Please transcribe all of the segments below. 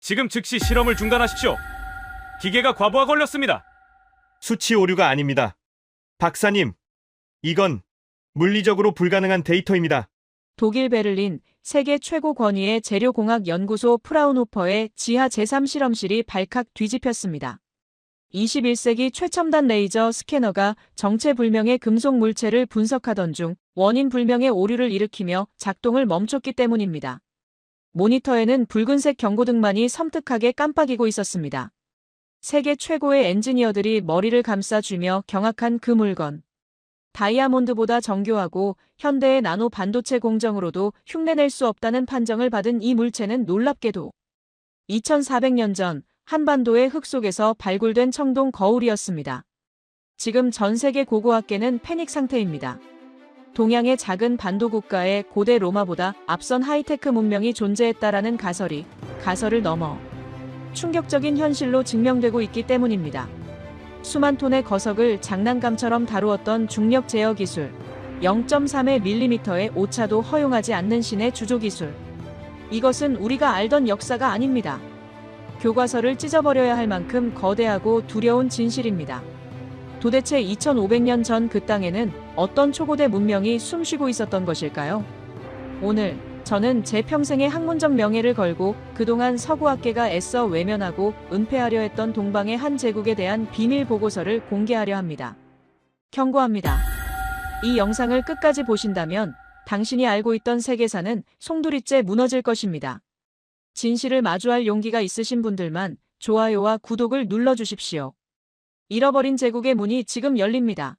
지금 즉시 실험을 중단하십시오. 기계가 과부하 걸렸습니다. 수치 오류가 아닙니다. 박사님, 이건 물리적으로 불가능한 데이터입니다. 독일 베를린 세계 최고 권위의 재료공학 연구소 프라운호퍼의 지하 제3실험실이 발칵 뒤집혔습니다. 21세기 최첨단 레이저 스캐너가 정체불명의 금속 물체를 분석하던 중 원인 불명의 오류를 일으키며 작동을 멈췄기 때문입니다. 모니터에는 붉은색 경고등만이 섬뜩하게 깜빡이고 있었습니다. 세계 최고의 엔지니어들이 머리를 감싸쥐며 경악한 그 물건. 다이아몬드보다 정교하고 현대의 나노 반도체 공정으로도 흉내낼 수 없다는 판정을 받은 이 물체는 놀랍게도 2400년 전 한반도의 흙 속에서 발굴된 청동 거울이었습니다. 지금 전 세계 고고학계는 패닉 상태입니다. 동양의 작은 반도 국가에 고대 로마보다 앞선 하이테크 문명이 존재했다라는 가설을 넘어 충격적인 현실로 증명되고 있기 때문입니다. 수만 톤의 거석을 장난감처럼 다루었던 중력 제어 기술, 0.3mm의 오차도 허용하지 않는 신의 주조 기술. 이것은 우리가 알던 역사가 아닙니다. 교과서를 찢어버려야 할 만큼 거대하고 두려운 진실입니다. 도대체 2500년 전 그 땅에는 어떤 초고대 문명이 숨쉬고 있었던 것일까요? 오늘 저는 제 평생의 학문적 명예를 걸고 그동안 서구학계가 애써 외면하고 은폐하려 했던 동방의 한 제국에 대한 비밀 보고서를 공개하려 합니다. 경고합니다. 이 영상을 끝까지 보신다면 당신이 알고 있던 세계사는 송두리째 무너질 것입니다. 진실을 마주할 용기가 있으신 분들만 좋아요와 구독을 눌러주십시오. 잃어버린 제국의 문이 지금 열립니다.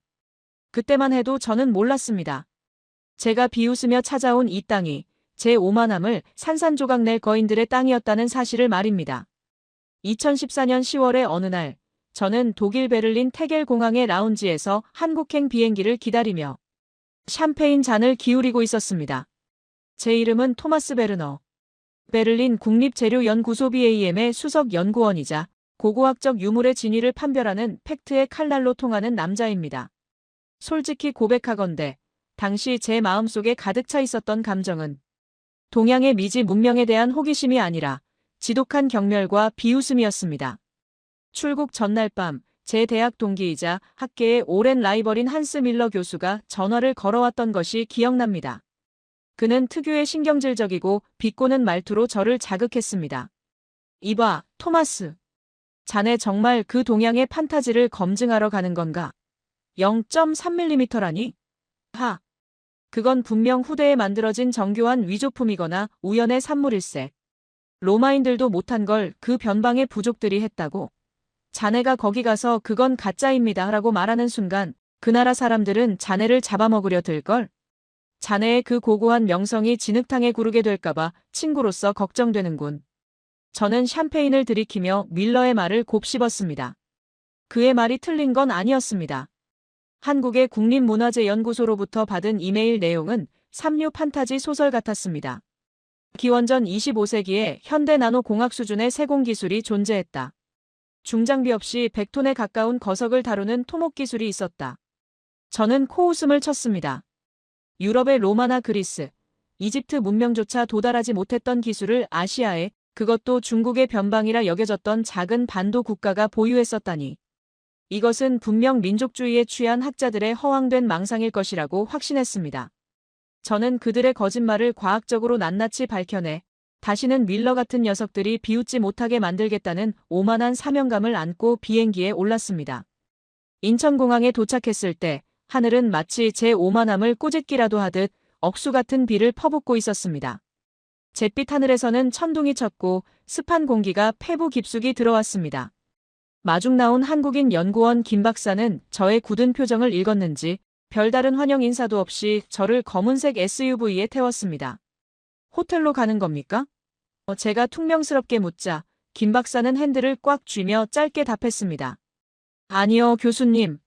그때만 해도 저는 몰랐습니다. 제가 비웃으며 찾아온 이 땅이 제 오만함을 산산조각 낼 거인들의 땅이었다는 사실을 말입니다. 2014년 10월의 어느 날, 저는 독일 베를린 테겔 공항의 라운지에서 한국행 비행기를 기다리며 샴페인 잔을 기울이고 있었습니다. 제 이름은 토마스 베르너. 베를린 국립재료연구소 BAM의 수석 연구원이자 고고학적 유물의 진위를 판별하는 팩트의 칼날로 통하는 남자입니다. 솔직히 고백하건대 당시 제 마음속에 가득 차 있었던 감정은 동양의 미지 문명에 대한 호기심이 아니라 지독한 경멸과 비웃음이었습니다. 출국 전날 밤 제 대학 동기이자 학계의 오랜 라이벌인 한스 밀러 교수가 전화를 걸어왔던 것이 기억납니다. 그는 특유의 신경질적이고 비꼬는 말투로 저를 자극했습니다. 이봐, 토마스. 자네 정말 그 동양의 판타지를 검증하러 가는 건가? 0.3mm라니? 하. 그건 분명 후대에 만들어진 정교한 위조품이거나 우연의 산물일세. 로마인들도 못한 걸 그 변방의 부족들이 했다고. 자네가 거기 가서 그건 가짜입니다 라고 말하는 순간 그 나라 사람들은 자네를 잡아먹으려 들걸? 자네의 그 고고한 명성이 진흙탕에 구르게 될까봐 친구로서 걱정되는군. 저는 샴페인을 들이키며 밀러의 말을 곱씹었습니다. 그의 말이 틀린 건 아니었습니다. 한국의 국립문화재연구소로부터 받은 이메일 내용은 삼류 판타지 소설 같았습니다. 기원전 25세기에 현대 나노공학 수준의 세공기술이 존재했다. 중장비 없이 100톤에 가까운 거석을 다루는 토목기술이 있었다. 저는 코웃음을 쳤습니다. 유럽의 로마나 그리스, 이집트 문명조차 도달하지 못했던 기술을 아시아에, 그것도 중국의 변방이라 여겨졌던 작은 반도 국가가 보유했었다니. 이것은 분명 민족주의에 취한 학자들의 허황된 망상일 것이라고 확신했습니다. 저는 그들의 거짓말을 과학적으로 낱낱이 밝혀내 다시는 밀러 같은 녀석들이 비웃지 못하게 만들겠다는 오만한 사명감을 안고 비행기에 올랐습니다. 인천공항에 도착했을 때 하늘은 마치 제 오만함을 꼬집기라도 하듯 억수 같은 비를 퍼붓고 있었습니다. 잿빛 하늘에서는 천둥이 쳤고 습한 공기가 폐부 깊숙이 들어왔습니다. 마중 나온 한국인 연구원 김 박사는 저의 굳은 표정을 읽었는지 별다른 환영 인사도 없이 저를 검은색 SUV에 태웠습니다. 호텔로 가는 겁니까? 제가 퉁명스럽게 묻자 김 박사는 핸들을 꽉 쥐며 짧게 답했습니다. 아니요, 교수님.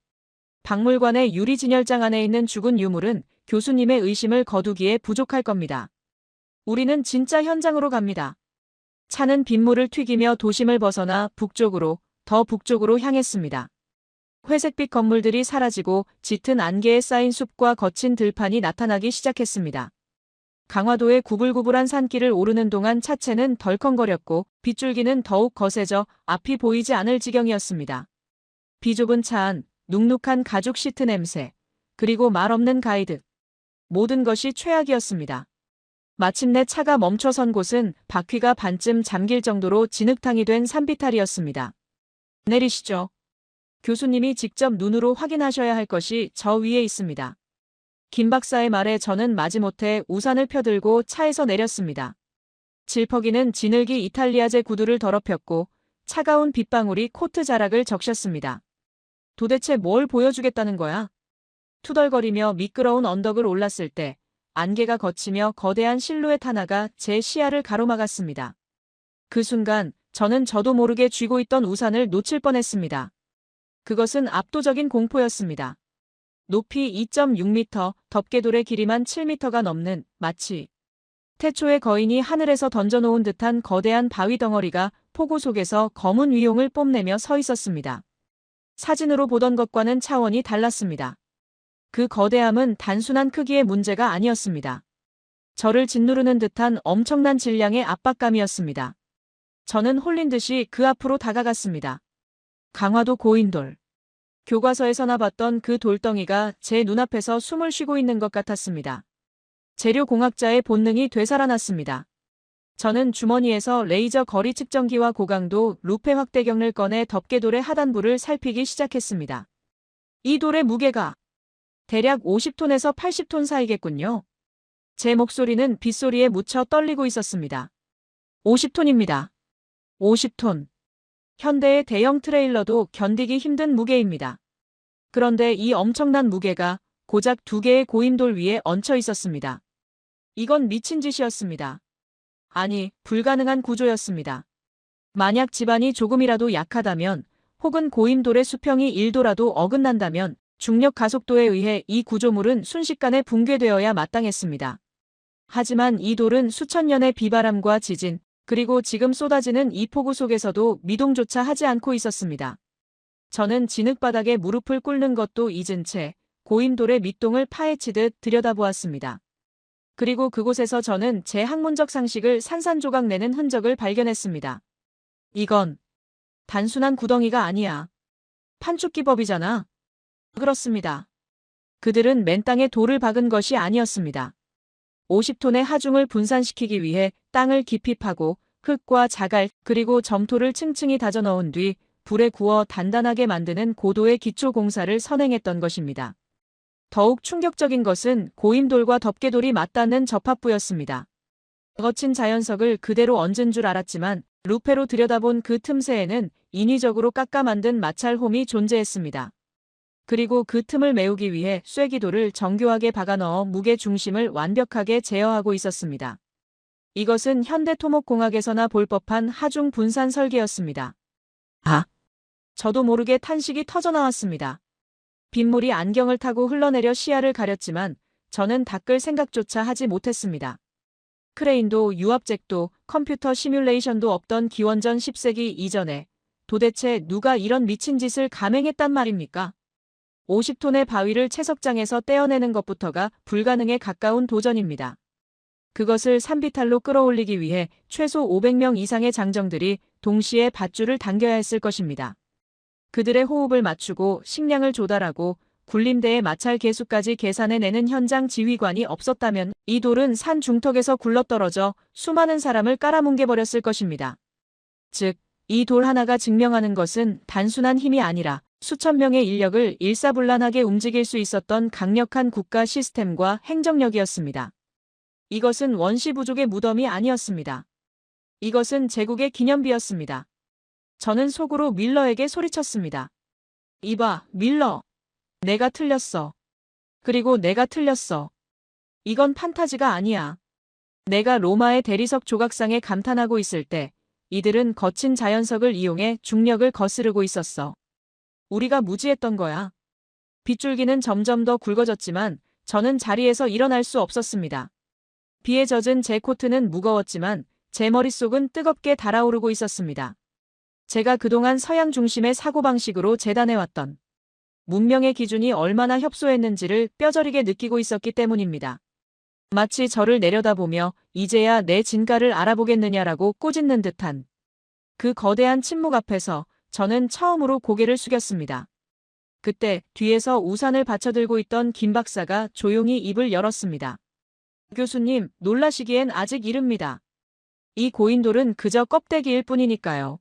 박물관의 유리진열장 안에 있는 죽은 유물은 교수님의 의심을 거두기에 부족할 겁니다. 우리는 진짜 현장으로 갑니다. 차는 빗물을 튀기며 도심을 벗어나 더 북쪽으로 향했습니다. 회색빛 건물들이 사라지고 짙은 안개에 쌓인 숲과 거친 들판이 나타나기 시작했습니다. 강화도의 구불구불한 산길을 오르는 동안 차체는 덜컹거렸고 빗줄기는 더욱 거세져 앞이 보이지 않을 지경이었습니다. 비좁은 차 안, 눅눅한 가죽 시트 냄새, 그리고 말없는 가이드. 모든 것이 최악이었습니다. 마침내 차가 멈춰선 곳은 바퀴가 반쯤 잠길 정도로 진흙탕이 된 산비탈이었습니다. 내리시죠. 교수님이 직접 눈으로 확인하셔야 할 것이 저 위에 있습니다. 김 박사의 말에 저는 마지못해 우산을 펴들고 차에서 내렸습니다. 질퍽이는 진흙이 이탈리아제 구두를 더럽혔고 차가운 빗방울이 코트 자락을 적셨습니다. 도대체 뭘 보여주겠다는 거야? 투덜거리며 미끄러운 언덕을 올랐을 때 안개가 걷히며 거대한 실루엣 하나가 제 시야를 가로막았습니다. 그 순간 저는 저도 모르게 쥐고 있던 우산을 놓칠 뻔했습니다. 그것은 압도적인 공포였습니다. 높이 2.6m, 덮개돌의 길이만 7m가 넘는 마치 태초의 거인이 하늘에서 던져놓은 듯한 거대한 바위 덩어리가 폭우 속에서 검은 위용을 뽐내며 서 있었습니다. 사진으로 보던 것과는 차원이 달랐습니다. 그 거대함은 단순한 크기의 문제가 아니었습니다. 저를 짓누르는 듯한 엄청난 질량의 압박감이었습니다. 저는 홀린 듯이 그 앞으로 다가갔습니다. 강화도 고인돌. 교과서에서나 봤던 그 돌덩이가 제 눈앞에서 숨을 쉬고 있는 것 같았습니다. 재료공학자의 본능이 되살아났습니다. 저는 주머니에서 레이저 거리 측정기와 고강도 루페 확대경을 꺼내 덮개돌의 하단부를 살피기 시작했습니다. 이 돌의 무게가 대략 50톤에서 80톤 사이겠군요. 제 목소리는 빗소리에 묻혀 떨리고 있었습니다. 50톤입니다. 50톤. 현대의 대형 트레일러도 견디기 힘든 무게입니다. 그런데 이 엄청난 무게가 고작 2개의 고임돌 위에 얹혀 있었습니다. 이건 미친 짓이었습니다. 아니, 불가능한 구조였습니다. 만약 집안이 조금이라도 약하다면 혹은 고임돌의 수평이 1도라도 어긋난다면 중력 가속도에 의해 이 구조물은 순식간에 붕괴되어야 마땅했습니다. 하지만 이 돌은 수천 년의 비바람과 지진, 그리고 지금 쏟아지는 이 폭우 속에서도 미동조차 하지 않고 있었습니다. 저는 진흙바닥에 무릎을 꿇는 것도 잊은 채 고임돌의 밑동을 파헤치듯 들여다보았습니다. 그리고 그곳에서 저는 제 학문적 상식을 산산조각 내는 흔적을 발견했습니다. 이건 단순한 구덩이가 아니야. 판축기법이잖아. 그렇습니다. 그들은 맨 땅에 돌을 박은 것이 아니었습니다. 50톤의 하중을 분산시키기 위해 땅을 깊이 파고 흙과 자갈 그리고 점토를 층층이 다져 넣은 뒤 불에 구워 단단하게 만드는 고도의 기초 공사를 선행했던 것입니다. 더욱 충격적인 것은 고임돌과 덮개돌이 맞닿는 접합부였습니다. 거친 자연석을 그대로 얹은 줄 알았지만 루페로 들여다본 그 틈새에는 인위적으로 깎아 만든 마찰홈이 존재했습니다. 그리고 그 틈을 메우기 위해 쐐기돌을 정교하게 박아 넣어 무게 중심을 완벽하게 제어하고 있었습니다. 이것은 현대 토목공학에서나 볼 법한 하중 분산 설계였습니다. 아! 저도 모르게 탄식이 터져나왔습니다. 빗물이 안경을 타고 흘러내려 시야를 가렸지만 저는 닦을 생각조차 하지 못했습니다. 크레인도 유압잭도 컴퓨터 시뮬레이션도 없던 기원전 10세기 이전에 도대체 누가 이런 미친 짓을 감행했단 말입니까? 50톤의 바위를 채석장에서 떼어내는 것부터가 불가능에 가까운 도전입니다. 그것을 산비탈로 끌어올리기 위해 최소 500명 이상의 장정들이 동시에 밧줄을 당겨야 했을 것입니다. 그들의 호흡을 맞추고 식량을 조달하고 굴림대의 마찰 계수까지 계산해내는 현장 지휘관이 없었다면 이 돌은 산 중턱에서 굴러떨어져 수많은 사람을 깔아뭉개버렸을 것입니다. 즉, 이 돌 하나가 증명하는 것은 단순한 힘이 아니라 수천 명의 인력을 일사불란하게 움직일 수 있었던 강력한 국가 시스템과 행정력이었습니다. 이것은 원시 부족의 무덤이 아니었습니다. 이것은 제국의 기념비였습니다. 저는 속으로 밀러에게 소리쳤습니다. 이봐, 밀러. 내가 틀렸어. 그리고 내가 틀렸어. 이건 판타지가 아니야. 내가 로마의 대리석 조각상에 감탄하고 있을 때 이들은 거친 자연석을 이용해 중력을 거스르고 있었어. 우리가 무지했던 거야. 빗줄기는 점점 더 굵어졌지만 저는 자리에서 일어날 수 없었습니다. 비에 젖은 제 코트는 무거웠지만 제 머릿속은 뜨겁게 달아오르고 있었습니다. 제가 그동안 서양 중심의 사고방식으로 재단해왔던 문명의 기준이 얼마나 협소했는지를 뼈저리게 느끼고 있었기 때문입니다. 마치 저를 내려다보며 이제야 내 진가를 알아보겠느냐라고 꼬집는 듯한 그 거대한 침묵 앞에서 저는 처음으로 고개를 숙였습니다. 그때 뒤에서 우산을 받쳐들고 있던 김 박사가 조용히 입을 열었습니다. 교수님, 놀라시기엔 아직 이릅니다. 이 고인돌은 그저 껍데기일 뿐이니까요.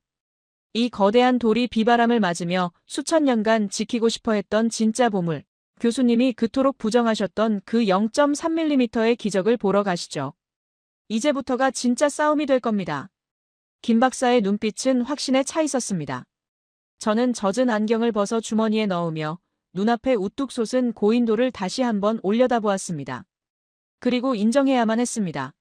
이 거대한 돌이 비바람을 맞으며 수천 년간 지키고 싶어 했던 진짜 보물, 교수님이 그토록 부정하셨던 그 0.3mm의 기적을 보러 가시죠. 이제부터가 진짜 싸움이 될 겁니다. 김 박사의 눈빛은 확신에 차 있었습니다. 저는 젖은 안경을 벗어 주머니에 넣으며 눈앞에 우뚝 솟은 고인돌을 다시 한번 올려다보았습니다. 그리고 인정해야만 했습니다.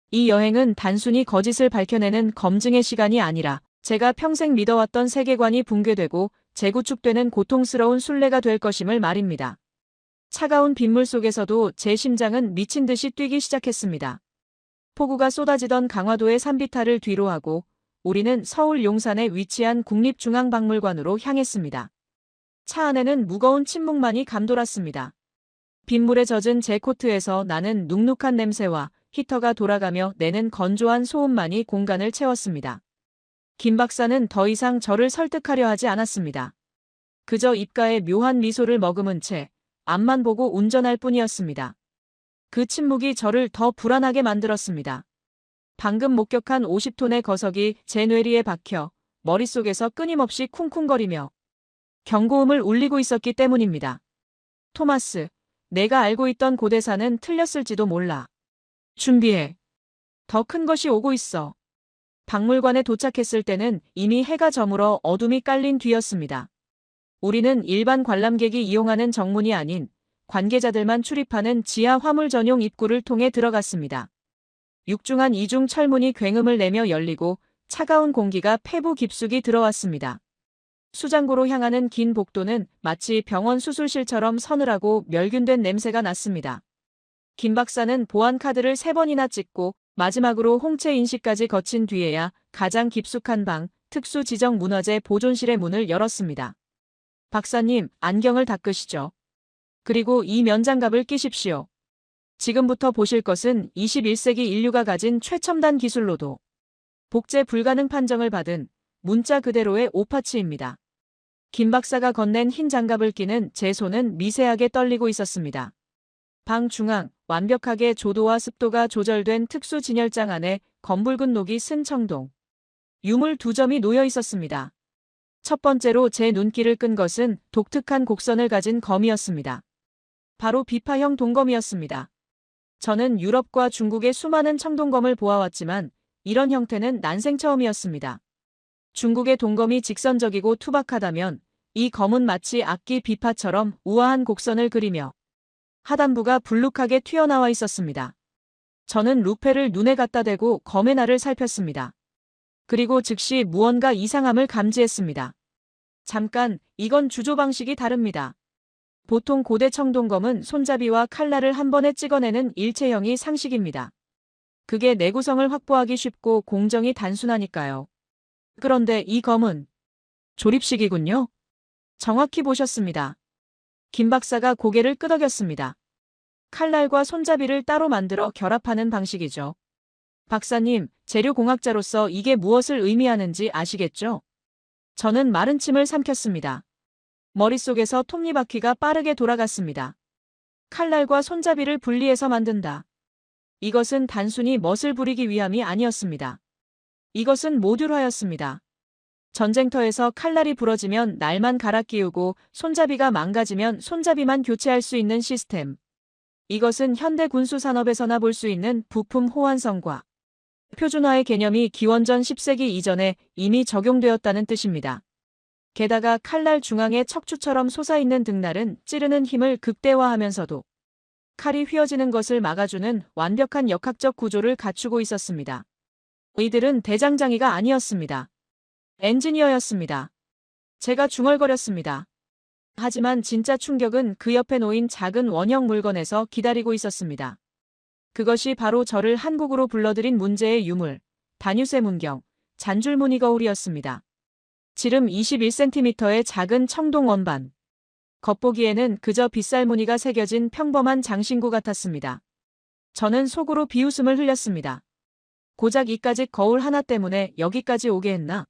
이 여행은 단순히 거짓을 밝혀내는 검증의 시간이 아니라 제가 평생 믿어왔던 세계관이 붕괴되고 재구축되는 고통스러운 순례가 될 것임을 말입니다. 차가운 빗물 속에서도 제 심장은 미친 듯이 뛰기 시작했습니다. 폭우가 쏟아지던 강화도의 산비탈을 뒤로하고 우리는 서울 용산에 위치한 국립중앙박물관으로 향했습니다. 차 안에는 무거운 침묵만이 감돌았습니다. 빗물에 젖은 제 코트에서 나는 눅눅한 냄새와 히터가 돌아가며 내는 건조한 소음만이 공간을 채웠습니다. 김 박사는 더 이상 저를 설득하려 하지 않았습니다. 그저 입가에 묘한 미소를 머금은 채 앞만 보고 운전할 뿐이었습니다. 그 침묵이 저를 더 불안하게 만들었습니다. 방금 목격한 50톤의 거석이 제 뇌리에 박혀 머릿속에서 끊임없이 쿵쿵거리며 경고음을 울리고 있었기 때문입니다. 토마스, 내가 알고 있던 고대사는 틀렸을지도 몰라. 준비해. 더 큰 것이 오고 있어. 박물관에 도착했을 때는 이미 해가 저물어 어둠이 깔린 뒤였습니다. 우리는 일반 관람객이 이용하는 정문이 아닌 관계자들만 출입하는 지하 화물 전용 입구를 통해 들어갔습니다. 육중한 이중 철문이 굉음을 내며 열리고 차가운 공기가 폐부 깊숙이 들어왔습니다. 수장고로 향하는 긴 복도는 마치 병원 수술실처럼 서늘하고 멸균된 냄새가 났습니다. 김 박사는 보안 카드를 3번이나 찍고 마지막으로 홍채 인식까지 거친 뒤에야 가장 깊숙한 방, 특수 지정 문화재 보존실의 문을 열었습니다. 박사님, 안경을 닦으시죠. 그리고 이 면장갑을 끼십시오. 지금부터 보실 것은 21세기 인류가 가진 최첨단 기술로도 복제 불가능 판정을 받은 문자 그대로의 오파치입니다. 김 박사가 건넨 흰 장갑을 끼는 제 손은 미세하게 떨리고 있었습니다. 방 중앙, 완벽하게 조도와 습도가 조절된 특수 진열장 안에 검붉은 녹이 쓴 청동, 유물 2점이 놓여 있었습니다. 첫 번째로 제 눈길을 끈 것은 독특한 곡선을 가진 검이었습니다. 바로 비파형 동검이었습니다. 저는 유럽과 중국의 수많은 청동검을 보아왔지만 이런 형태는 난생 처음이었습니다. 중국의 동검이 직선적이고 투박하다면 이 검은 마치 악기 비파처럼 우아한 곡선을 그리며 하단부가 불룩하게 튀어나와 있었습니다. 저는 루페를 눈에 갖다 대고 검의 날을 살폈습니다. 그리고 즉시 무언가 이상함을 감지했습니다. 잠깐, 이건 주조 방식이 다릅니다. 보통 고대 청동검은 손잡이와 칼날을 한 번에 찍어내는 일체형이 상식입니다. 그게 내구성을 확보하기 쉽고 공정이 단순하니까요. 그런데 이 검은 조립식이군요. 정확히 보셨습니다. 김 박사가 고개를 끄덕였습니다. 칼날과 손잡이를 따로 만들어 결합하는 방식이죠. 박사님, 재료공학자로서 이게 무엇을 의미하는지 아시겠죠? 저는 마른 침을 삼켰습니다. 머릿속에서 톱니바퀴가 빠르게 돌아갔습니다. 칼날과 손잡이를 분리해서 만든다. 이것은 단순히 멋을 부리기 위함이 아니었습니다. 이것은 모듈화였습니다. 전쟁터에서 칼날이 부러지면 날만 갈아 끼우고 손잡이가 망가지면 손잡이만 교체할 수 있는 시스템. 이것은 현대 군수 산업에서나 볼 수 있는 부품 호환성과 표준화의 개념이 기원전 10세기 이전에 이미 적용되었다는 뜻입니다. 게다가 칼날 중앙에 척추처럼 솟아있는 등날은 찌르는 힘을 극대화하면서도 칼이 휘어지는 것을 막아주는 완벽한 역학적 구조를 갖추고 있었습니다. 이들은 대장장이가 아니었습니다. 엔지니어였습니다. 제가 중얼거렸습니다. 하지만 진짜 충격은 그 옆에 놓인 작은 원형 물건에서 기다리고 있었습니다. 그것이 바로 저를 한국으로 불러들인 문제의 유물, 다뉴세 문경, 잔줄무늬 거울이었습니다. 지름 21cm의 작은 청동 원반. 겉보기에는 그저 빗살 무늬가 새겨진 평범한 장신구 같았습니다. 저는 속으로 비웃음을 흘렸습니다. 고작 이까짓 거울 하나 때문에 여기까지 오게 했나?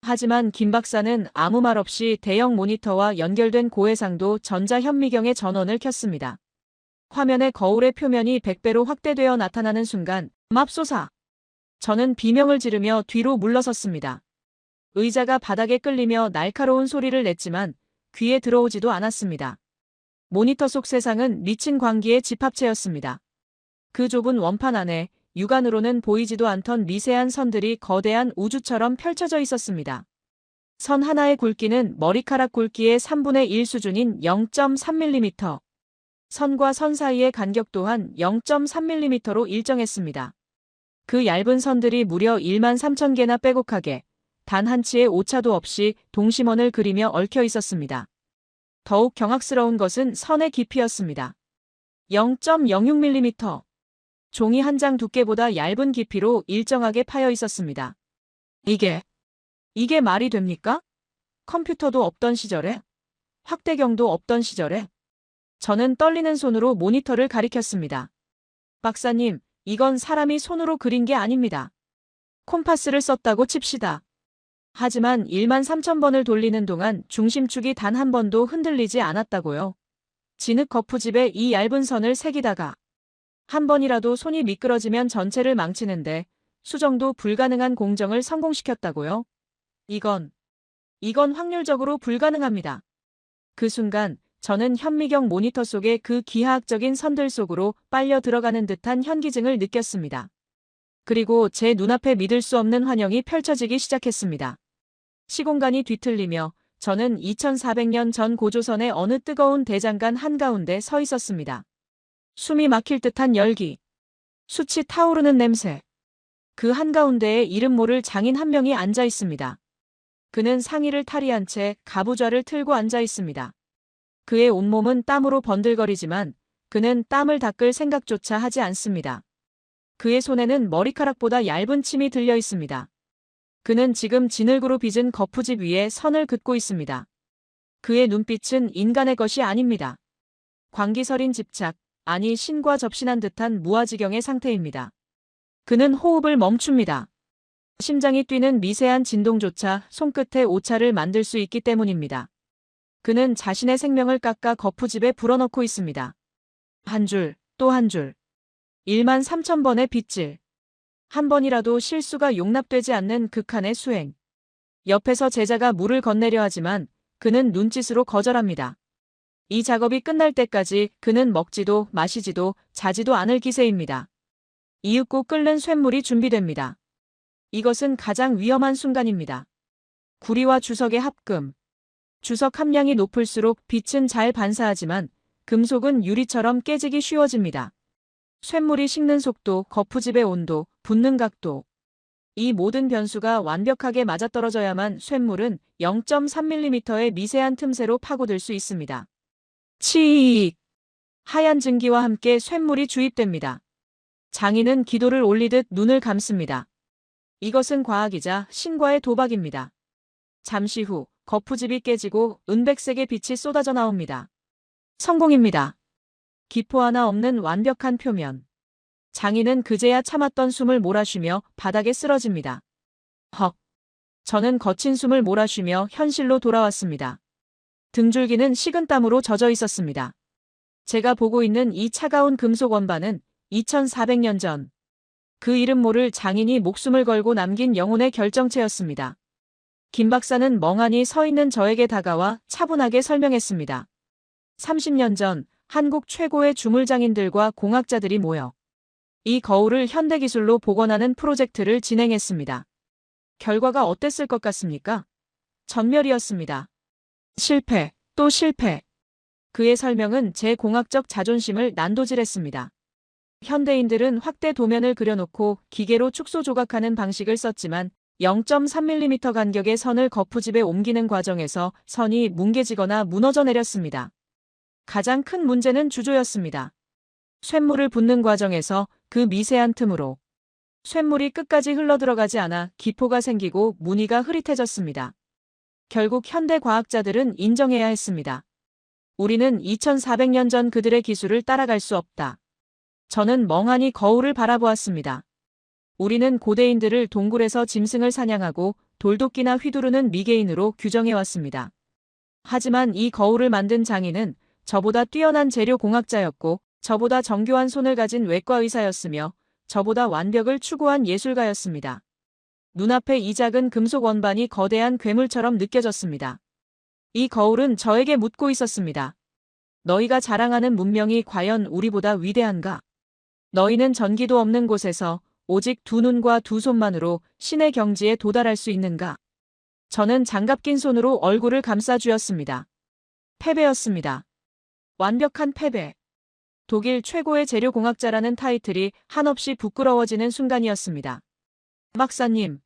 하지만 김 박사는 아무 말 없이 대형 모니터와 연결된 고해상도 전자현미경의 전원을 켰습니다. 화면에 거울의 표면이 100배로 확대되어 나타나는 순간 맙소사! 저는 비명을 지르며 뒤로 물러섰습니다. 의자가 바닥에 끌리며 날카로운 소리를 냈지만 귀에 들어오지도 않았습니다. 모니터 속 세상은 미친 광기의 집합체였습니다. 그 좁은 원판 안에 육안으로는 보이지도 않던 미세한 선들이 거대한 우주처럼 펼쳐져 있었습니다. 선 하나의 굵기는 머리카락 굵기의 3분의 1 수준인 0.3mm. 선과 선 사이의 간격 또한 0.3mm로 일정했습니다. 그 얇은 선들이 무려 13,000개나 빼곡하게 단 한 치의 오차도 없이 동심원을 그리며 얽혀 있었습니다. 더욱 경악스러운 것은 선의 깊이였습니다. 0.06mm. 종이 한 장 두께보다 얇은 깊이로 일정하게 파여 있었습니다. 이게 말이 됩니까? 컴퓨터도 없던 시절에? 확대경도 없던 시절에? 저는 떨리는 손으로 모니터를 가리켰습니다. 박사님, 이건 사람이 손으로 그린 게 아닙니다. 콤파스를 썼다고 칩시다. 하지만 13,000번을 돌리는 동안 중심축이 단 한 번도 흔들리지 않았다고요. 진흙 거푸집에 이 얇은 선을 새기다가 한 번이라도 손이 미끄러지면 전체를 망치는데 수정도 불가능한 공정을 성공시켰다고요. 이건 확률적으로 불가능합니다. 그 순간 저는 현미경 모니터 속의 그 기하학적인 선들 속으로 빨려 들어가는 듯한 현기증을 느꼈습니다. 그리고 제 눈앞에 믿을 수 없는 환영이 펼쳐지기 시작했습니다. 시공간이 뒤틀리며 저는 2400년 전 고조선의 어느 뜨거운 대장간 한가운데 서 있었습니다. 숨이 막힐 듯한 열기, 숯이 타오르는 냄새. 그 한가운데에 이름 모를 장인 한 명이 앉아 있습니다. 그는 상의를 탈의한 채 가부좌를 틀고 앉아 있습니다. 그의 온몸은 땀으로 번들거리지만 그는 땀을 닦을 생각조차 하지 않습니다. 그의 손에는 머리카락보다 얇은 침이 들려 있습니다. 그는 지금 진흙으로 빚은 거푸집 위에 선을 긋고 있습니다. 그의 눈빛은 인간의 것이 아닙니다. 광기서린 집착, 아니 신과 접신한 듯한 무아지경의 상태입니다. 그는 호흡을 멈춥니다. 심장이 뛰는 미세한 진동조차 손끝에 오차를 만들 수 있기 때문입니다. 그는 자신의 생명을 깎아 거푸집에 불어넣고 있습니다. 한 줄, 또 한 줄. 13,000번의 빗질. 한 번이라도 실수가 용납되지 않는 극한의 수행. 옆에서 제자가 물을 건네려 하지만 그는 눈짓으로 거절합니다. 이 작업이 끝날 때까지 그는 먹지도 마시지도 자지도 않을 기세입니다. 이윽고 끓는 쇳물이 준비됩니다. 이것은 가장 위험한 순간입니다. 구리와 주석의 합금. 주석 함량이 높을수록 빛은 잘 반사하지만 금속은 유리처럼 깨지기 쉬워집니다. 쇳물이 식는 속도, 거푸집의 온도, 붓는 각도. 이 모든 변수가 완벽하게 맞아떨어져야만 쇳물은 0.3mm의 미세한 틈새로 파고들 수 있습니다. 치익! 하얀 증기와 함께 쇳물이 주입됩니다. 장인은 기도를 올리듯 눈을 감습니다. 이것은 과학이자 신과의 도박입니다. 잠시 후 거푸집이 깨지고 은백색의 빛이 쏟아져 나옵니다. 성공입니다. 기포 하나 없는 완벽한 표면. 장인은 그제야 참았던 숨을 몰아쉬며 바닥에 쓰러집니다. 헉! 저는 거친 숨을 몰아쉬며 현실로 돌아왔습니다. 등줄기는 식은땀으로 젖어 있었습니다. 제가 보고 있는 이 차가운 금속 원반은 2400년 전. 그 이름 모를 장인이 목숨을 걸고 남긴 영혼의 결정체였습니다. 김 박사는 멍하니 서 있는 저에게 다가와 차분하게 설명했습니다. 30년 전 한국 최고의 주물장인들과 공학자들이 모여 이 거울을 현대기술로 복원하는 프로젝트를 진행했습니다. 결과가 어땠을 것 같습니까? 전멸이었습니다. 실패, 또 실패. 그의 설명은 제 공학적 자존심을 난도질했습니다. 현대인들은 확대 도면을 그려놓고 기계로 축소 조각하는 방식을 썼지만 0.3mm 간격의 선을 거푸집에 옮기는 과정에서 선이 뭉개지거나 무너져 내렸습니다. 가장 큰 문제는 주조였습니다. 쇳물을 붓는 과정에서 그 미세한 틈으로 쇳물이 끝까지 흘러들어가지 않아 기포가 생기고 무늬가 흐릿해졌습니다. 결국 현대 과학자들은 인정해야 했습니다. 우리는 2400년 전 그들의 기술을 따라갈 수 없다. 저는 멍하니 거울을 바라보았습니다. 우리는 고대인들을 동굴에서 짐승을 사냥하고 돌도끼나 휘두르는 미개인으로 규정해왔습니다. 하지만 이 거울을 만든 장인은 저보다 뛰어난 재료 공학자였고 저보다 정교한 손을 가진 외과 의사였으며 저보다 완벽을 추구한 예술가였습니다. 눈앞에 이 작은 금속 원반이 거대한 괴물처럼 느껴졌습니다. 이 거울은 저에게 묻고 있었습니다. 너희가 자랑하는 문명이 과연 우리보다 위대한가? 너희는 전기도 없는 곳에서 오직 두 눈과 두 손만으로 신의 경지에 도달할 수 있는가? 저는 장갑 낀 손으로 얼굴을 감싸 쥐었습니다. 패배였습니다. 완벽한 패배. 독일 최고의 재료공학자라는 타이틀이 한없이 부끄러워지는 순간이었습니다. 박사님,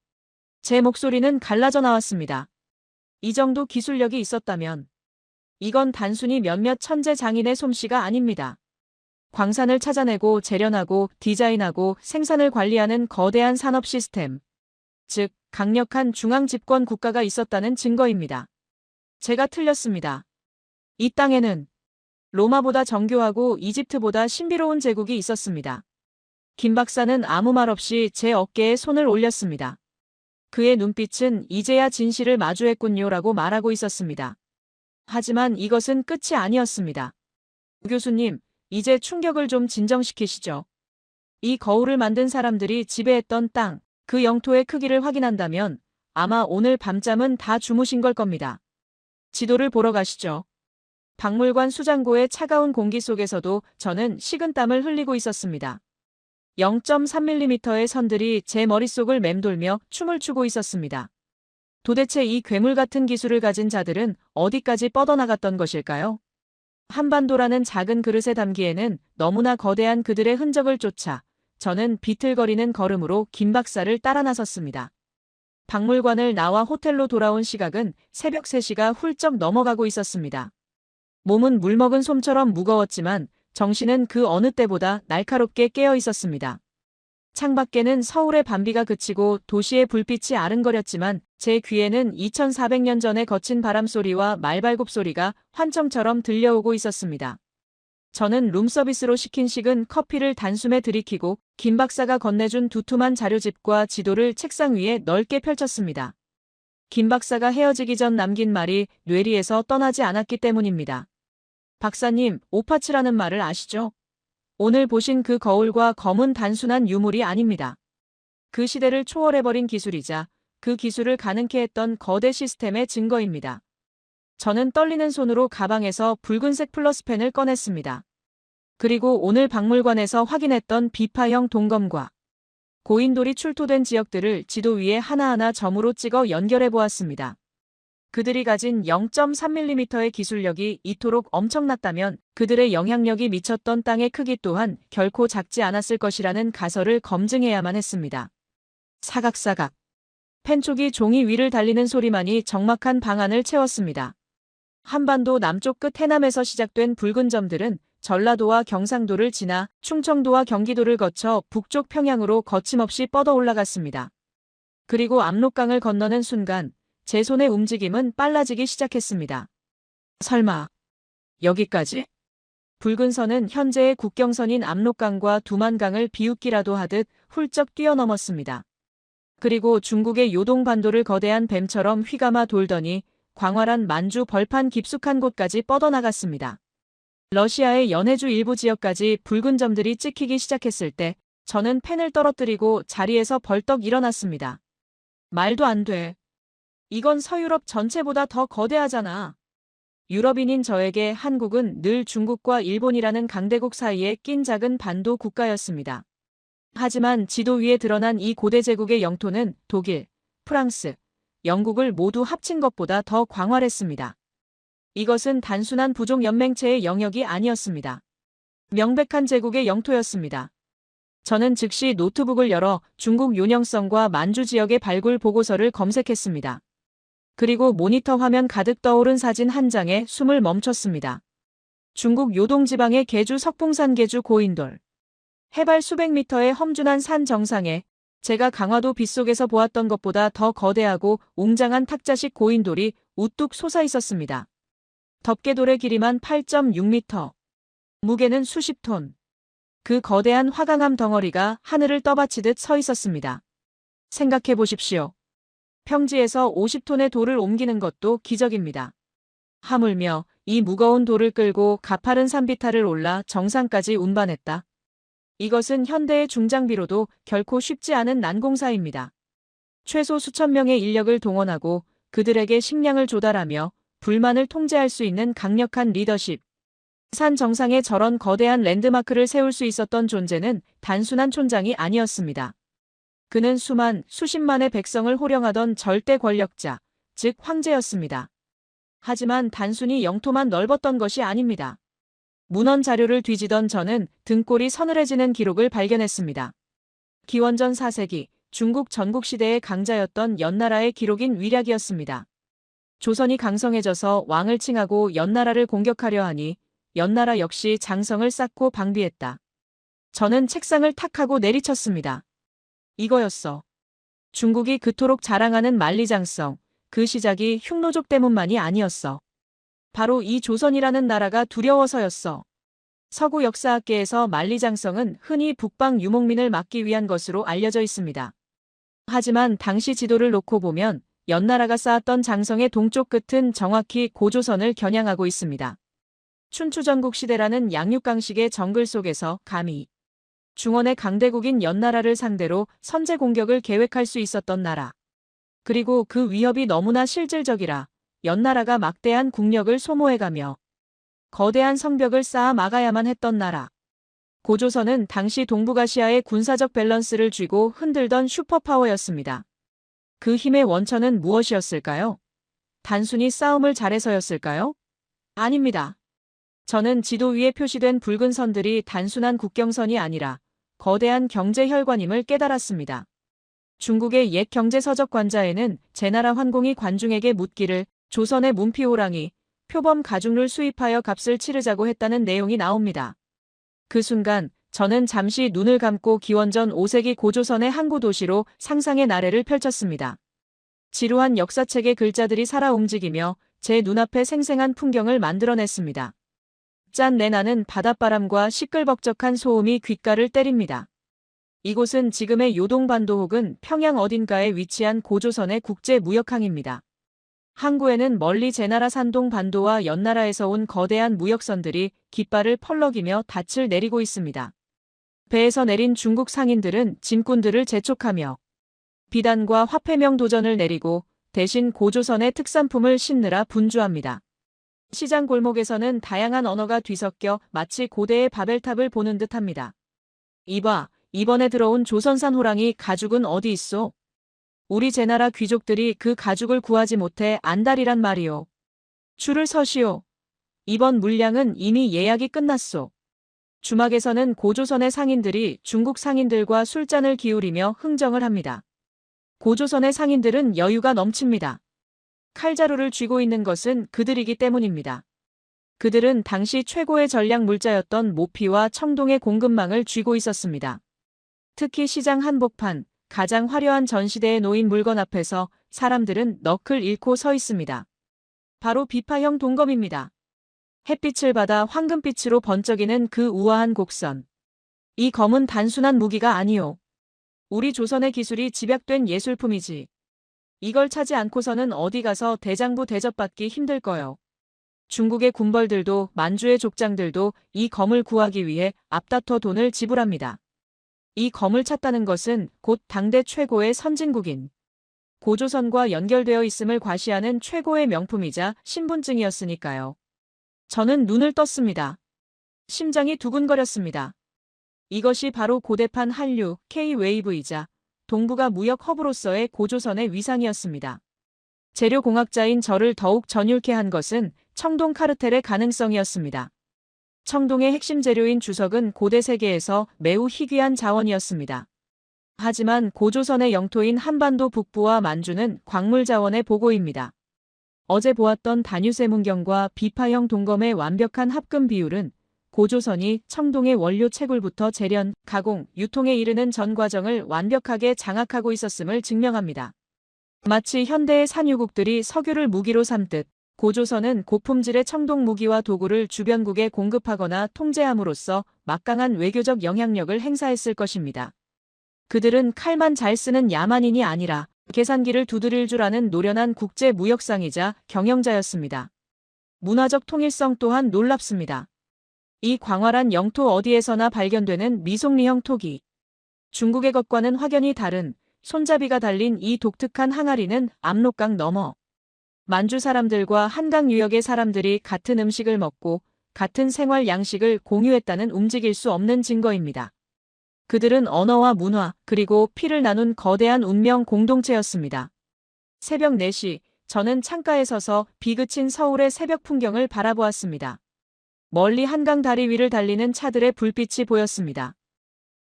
제 목소리는 갈라져 나왔습니다. 이 정도 기술력이 있었다면 이건 단순히 몇몇 천재 장인의 솜씨가 아닙니다. 광산을 찾아내고 재련하고 디자인하고 생산을 관리하는 거대한 산업 시스템, 즉 강력한 중앙 집권 국가가 있었다는 증거입니다. 제가 틀렸습니다. 이 땅에는 로마보다 정교하고 이집트보다 신비로운 제국이 있었습니다. 김 박사는 아무 말 없이 제 어깨에 손을 올렸습니다. 그의 눈빛은 이제야 진실을 마주했군요라고 말하고 있었습니다. 하지만 이것은 끝이 아니었습니다. 교수님, 이제 충격을 좀 진정시키시죠. 이 거울을 만든 사람들이 지배했던 땅, 그 영토의 크기를 확인한다면 아마 오늘 밤잠은 다 주무신 걸 겁니다. 지도를 보러 가시죠. 박물관 수장고의 차가운 공기 속에서도 저는 식은땀을 흘리고 있었습니다. 0.3mm의 선들이 제 머릿속을 맴돌며 춤을 추고 있었습니다. 도대체 이 괴물 같은 기술을 가진 자들은 어디까지 뻗어나갔던 것일까요? 한반도라는 작은 그릇에 담기에는 너무나 거대한 그들의 흔적을 쫓아 저는 비틀거리는 걸음으로 김 박사를 따라 나섰습니다. 박물관을 나와 호텔로 돌아온 시각은 새벽 3시가 훌쩍 넘어가고 있었습니다. 몸은 물먹은 솜처럼 무거웠지만 정신은 그 어느 때보다 날카롭게 깨어 있었습니다. 창밖에는 서울의 밤비가 그치고 도시의 불빛이 아른거렸지만 제 귀에는 2400년 전의 거친 바람소리와 말발굽 소리가 환청처럼 들려오고 있었습니다. 저는 룸서비스로 시킨 식은 커피를 단숨에 들이키고 김 박사가 건네준 두툼한 자료집과 지도를 책상 위에 넓게 펼쳤습니다. 김 박사가 헤어지기 전 남긴 말이 뇌리에서 떠나지 않았기 때문입니다. 박사님, 오파츠라는 말을 아시죠? 오늘 보신 그 거울과 검은 단순한 유물이 아닙니다. 그 시대를 초월해버린 기술이자 그 기술을 가능케 했던 거대 시스템의 증거입니다. 저는 떨리는 손으로 가방에서 붉은색 플러스펜을 꺼냈습니다. 그리고 오늘 박물관에서 확인했던 비파형 동검과 고인돌이 출토된 지역들을 지도 위에 하나하나 점으로 찍어 연결해 보았습니다. 그들이 가진 0.3mm의 기술력이 이토록 엄청났다면 그들의 영향력이 미쳤던 땅의 크기 또한 결코 작지 않았을 것이라는 가설을 검증해야만 했습니다. 사각사각. 펜촉이 종이 위를 달리는 소리만이 적막한 방안을 채웠습니다. 한반도 남쪽 끝 해남에서 시작된 붉은 점들은 전라도와 경상도를 지나 충청도와 경기도를 거쳐 북쪽 평양으로 거침없이 뻗어 올라갔습니다. 그리고 압록강을 건너는 순간 제 손의 움직임은 빨라지기 시작했습니다. 설마 여기까지? 붉은 선은 현재의 국경선인 압록강과 두만강을 비웃기라도 하듯 훌쩍 뛰어넘었습니다. 그리고 중국의 요동반도를 거대한 뱀처럼 휘감아 돌더니 광활한 만주 벌판 깊숙한 곳까지 뻗어나갔습니다. 러시아의 연해주 일부 지역까지 붉은 점들이 찍히기 시작했을 때 저는 펜을 떨어뜨리고 자리에서 벌떡 일어났습니다. 말도 안 돼. 이건 서유럽 전체보다 더 거대하잖아. 유럽인인 저에게 한국은 늘 중국과 일본이라는 강대국 사이에 낀 작은 반도 국가였습니다. 하지만 지도 위에 드러난 이 고대 제국의 영토는 독일, 프랑스, 영국을 모두 합친 것보다 더 광활했습니다. 이것은 단순한 부족 연맹체의 영역이 아니었습니다. 명백한 제국의 영토였습니다. 저는 즉시 노트북을 열어 중국 요령성과 만주 지역의 발굴 보고서를 검색했습니다. 그리고 모니터 화면 가득 떠오른 사진 한 장에 숨을 멈췄습니다. 중국 요동지방의 계주 석풍산 계주 고인돌. 해발 수백 미터의 험준한 산 정상에 제가 강화도 빗속에서 보았던 것보다 더 거대하고 웅장한 탁자식 고인돌이 우뚝 솟아 있었습니다. 덮개돌의 길이만 8.6m. 무게는 수십 톤. 그 거대한 화강암 덩어리가 하늘을 떠받치듯 서 있었습니다. 생각해 보십시오. 평지에서 50톤의 돌을 옮기는 것도 기적입니다. 하물며 이 무거운 돌을 끌고 가파른 산비탈을 올라 정상까지 운반했다. 이것은 현대의 중장비로도 결코 쉽지 않은 난공사입니다. 최소 수천 명의 인력을 동원하고 그들에게 식량을 조달하며 불만을 통제할 수 있는 강력한 리더십. 산 정상에 저런 거대한 랜드마크를 세울 수 있었던 존재는 단순한 촌장이 아니었습니다. 그는 수십만의 백성을 호령하던 절대 권력자, 즉 황제였습니다. 하지만 단순히 영토만 넓었던 것이 아닙니다. 문헌 자료를 뒤지던 저는 등골이 서늘해지는 기록을 발견했습니다. 기원전 4세기 중국 전국시대의 강자였던 연나라의 기록인 위략이었습니다. 조선이 강성해져서 왕을 칭하고 연나라를 공격하려 하니 연나라 역시 장성을 쌓고 방비했다. 저는 책상을 탁 하고 내리쳤습니다. 이거였어. 중국이 그토록 자랑하는 만리장성, 그 시작이 흉노족 때문만이 아니었어. 바로 이 조선이라는 나라가 두려워서였어. 서구 역사학계에서 만리장성은 흔히 북방 유목민을 막기 위한 것으로 알려져 있습니다. 하지만 당시 지도를 놓고 보면 연나라가 쌓았던 장성의 동쪽 끝은 정확히 고조선을 겨냥하고 있습니다. 춘추전국 시대라는 양육강식의 정글 속에서 감히 중원의 강대국인 연나라를 상대로 선제 공격을 계획할 수 있었던 나라. 그리고 그 위협이 너무나 실질적이라 연나라가 막대한 국력을 소모해가며 거대한 성벽을 쌓아 막아야만 했던 나라. 고조선은 당시 동북아시아의 군사적 밸런스를 쥐고 흔들던 슈퍼파워였습니다. 그 힘의 원천은 무엇이었을까요? 단순히 싸움을 잘해서였을까요? 아닙니다. 저는 지도 위에 표시된 붉은 선들이 단순한 국경선이 아니라 거대한 경제 혈관임을 깨달았습니다. 중국의 옛 경제서적관자에는 제나라 환공이 관중에게 묻기를 조선의 문피호랑이, 표범 가죽을 수입하여 값을 치르자고 했다는 내용이 나옵니다. 그 순간 저는 잠시 눈을 감고 기원전 5세기 고조선의 항구 도시로 상상의 나래를 펼쳤습니다. 지루한 역사책의 글자들이 살아 움직이며 제 눈앞에 생생한 풍경을 만들어냈습니다. 짠 내나는 바닷바람과 시끌벅적한 소음이 귓가를 때립니다. 이곳은 지금의 요동반도 혹은 평양 어딘가에 위치한 고조선의 국제무역항입니다. 항구에는 멀리 제나라 산동 반도와 연나라에서 온 거대한 무역선들이 깃발을 펄럭이며 닻을 내리고 있습니다. 배에서 내린 중국 상인들은 짐꾼들을 재촉하며 비단과 화폐명 도전을 내리고 대신 고조선의 특산품을 신느라 분주합니다. 시장 골목에서는 다양한 언어가 뒤섞여 마치 고대의 바벨탑을 보는 듯합니다. 이봐, 이번에 들어온 조선산 호랑이 가죽은 어디 있소? 우리 제나라 귀족들이 그 가죽을 구하지 못해 안달이란 말이오. 줄을 서시오. 이번 물량은 이미 예약이 끝났소. 주막에서는 고조선의 상인들이 중국 상인들과 술잔을 기울이며 흥정을 합니다. 고조선의 상인들은 여유가 넘칩니다. 칼자루를 쥐고 있는 것은 그들이기 때문입니다. 그들은 당시 최고의 전략 물자였던 모피와 청동의 공급망을 쥐고 있었습니다. 특히 시장 한복판, 가장 화려한 전시대에 놓인 물건 앞에서 사람들은 넋을 잃고 서 있습니다. 바로 비파형 동검입니다. 햇빛을 받아 황금빛으로 번쩍이는 그 우아한 곡선. 이 검은 단순한 무기가 아니오. 우리 조선의 기술이 집약된 예술품이지. 이걸 차지 않고서는 어디 가서 대장부 대접받기 힘들 거요. 중국의 군벌들도 만주의 족장들도 이 검을 구하기 위해 앞다퉈 돈을 지불합니다. 이 검을 찾다는 것은 곧 당대 최고의 선진국인 고조선과 연결되어 있음을 과시하는 최고의 명품이자 신분증이었으니까요. 저는 눈을 떴습니다. 심장이 두근거렸습니다. 이것이 바로 고대판 한류, K-웨이브이자 동북아 무역 허브로서의 고조선의 위상이었습니다. 재료공학자인 저를 더욱 전율케 한 것은 청동 카르텔의 가능성이었습니다. 청동의 핵심 재료인 주석은 고대 세계에서 매우 희귀한 자원이었습니다. 하지만 고조선의 영토인 한반도 북부와 만주는 광물 자원의 보고입니다. 어제 보았던 다뉴세 문경과 비파형 동검의 완벽한 합금 비율은 고조선이 청동의 원료 채굴부터 재련, 가공, 유통에 이르는 전 과정을 완벽하게 장악하고 있었음을 증명합니다. 마치 현대의 산유국들이 석유를 무기로 삼듯 고조선은 고품질의 청동 무기와 도구를 주변국에 공급하거나 통제함으로써 막강한 외교적 영향력을 행사했을 것입니다. 그들은 칼만 잘 쓰는 야만인이 아니라 계산기를 두드릴 줄 아는 노련한 국제 무역상이자 경영자였습니다. 문화적 통일성 또한 놀랍습니다. 이 광활한 영토 어디에서나 발견되는 미송리형 토기. 중국의 것과는 확연히 다른 손잡이가 달린 이 독특한 항아리는 압록강 너머 만주 사람들과 한강 유역의 사람들이 같은 음식을 먹고 같은 생활 양식을 공유했다는 움직일 수 없는 증거입니다. 그들은 언어와 문화 그리고 피를 나눈 거대한 운명 공동체였습니다. 새벽 4시 저는 창가에 서서 비 그친 서울의 새벽 풍경을 바라보았습니다. 멀리 한강 다리 위를 달리는 차들의 불빛이 보였습니다.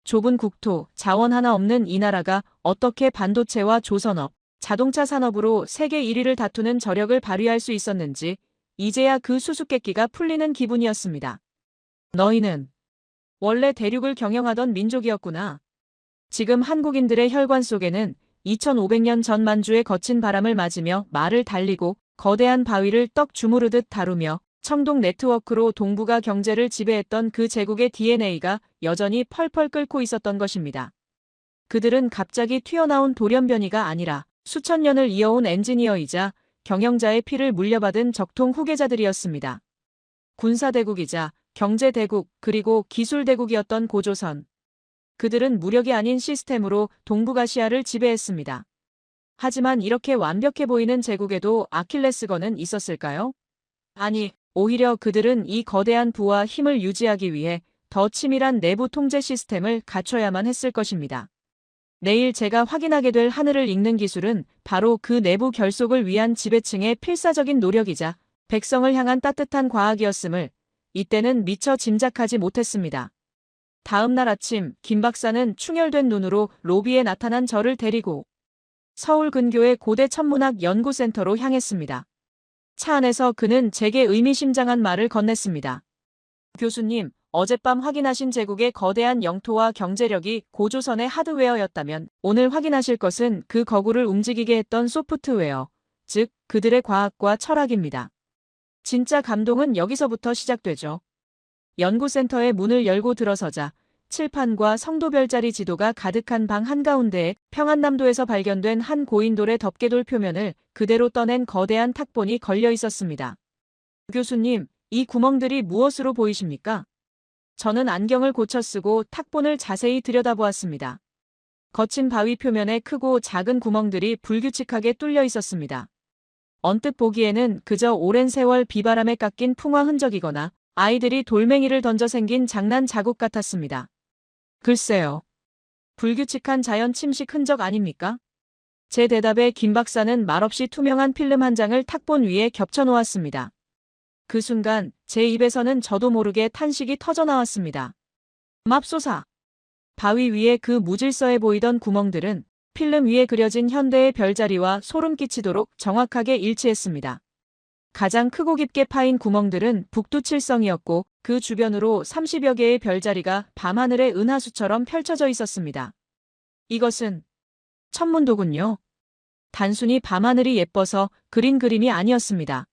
좁은 국토, 자원 하나 없는 이 나라가 어떻게 반도체와 조선업, 자동차 산업으로 세계 1위를 다투는 저력을 발휘할 수 있었는지 이제야 그 수수께끼가 풀리는 기분이었습니다. 너희는 원래 대륙을 경영하던 민족이었구나. 지금 한국인들의 혈관 속에는 2500년 전 만주의 거친 바람을 맞으며 말을 달리고 거대한 바위를 떡 주무르듯 다루며 청동 네트워크로 동북아 경제를 지배했던 그 제국의 DNA가 여전히 펄펄 끓고 있었던 것입니다. 그들은 갑자기 튀어나온 돌연변이가 아니라 수천 년을 이어온 엔지니어이자 경영자의 피를 물려받은 적통 후계자들이었습니다. 군사대국이자 경제대국 그리고 기술대국이었던 고조선. 그들은 무력이 아닌 시스템으로 동북아시아를 지배했습니다. 하지만 이렇게 완벽해 보이는 제국에도 아킬레스건은 있었을까요? 아니, 오히려 그들은 이 거대한 부와 힘을 유지하기 위해 더 치밀한 내부 통제 시스템을 갖춰야만 했을 것입니다. 내일 제가 확인하게 될 하늘을 읽는 기술은 바로 그 내부 결속을 위한 지배층의 필사적인 노력이자 백성을 향한 따뜻한 과학이었음을 이때는 미처 짐작하지 못했습니다. 다음 날 아침 김 박사는 충혈된 눈으로 로비에 나타난 저를 데리고 서울 근교의 고대 천문학 연구센터로 향했습니다. 차 안에서 그는 제게 의미심장한 말을 건넸습니다. 교수님, 어젯밤 확인하신 제국의 거대한 영토와 경제력이 고조선의 하드웨어였다면 오늘 확인하실 것은 그 거구를 움직이게 했던 소프트웨어, 즉 그들의 과학과 철학입니다. 진짜 감동은 여기서부터 시작되죠. 연구센터의 문을 열고 들어서자 칠판과 성도별자리 지도가 가득한 방 한가운데에 평안남도에서 발견된 한 고인돌의 덮개돌 표면을 그대로 떠낸 거대한 탁본이 걸려 있었습니다. 교수님, 이 구멍들이 무엇으로 보이십니까? 저는 안경을 고쳐 쓰고 탁본을 자세히 들여다보았습니다. 거친 바위 표면에 크고 작은 구멍들이 불규칙하게 뚫려 있었습니다. 언뜻 보기에는 그저 오랜 세월 비바람에 깎인 풍화 흔적이거나 아이들이 돌멩이를 던져 생긴 장난 자국 같았습니다. 글쎄요. 불규칙한 자연 침식 흔적 아닙니까? 제 대답에 김 박사는 말없이 투명한 필름 한 장을 탁본 위에 겹쳐 놓았습니다. 그 순간 제 입에서는 저도 모르게 탄식이 터져 나왔습니다. 맙소사. 바위 위에 그 무질서해 보이던 구멍들은 필름 위에 그려진 현대의 별자리와 소름 끼치도록 정확하게 일치했습니다. 가장 크고 깊게 파인 구멍들은 북두칠성이었고 그 주변으로 30여 개의 별자리가 밤하늘의 은하수처럼 펼쳐져 있었습니다. 이것은 천문도군요. 단순히 밤하늘이 예뻐서 그린 그림이 아니었습니다.